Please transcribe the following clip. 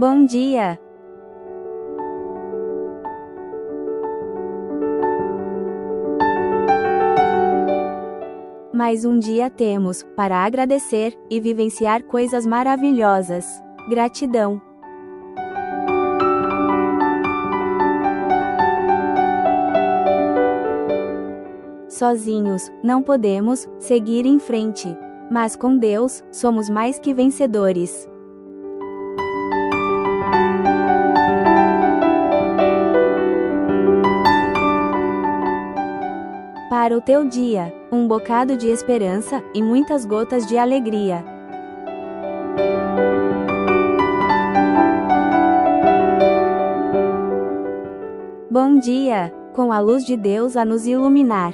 Bom dia! Mais um dia temos para agradecer e vivenciar coisas maravilhosas. Gratidão. Sozinhos, não podemos seguir em frente. Mas com Deus, somos mais que vencedores. Para o teu dia, um bocado de esperança e muitas gotas de alegria. Bom dia, com a luz de Deus a nos iluminar.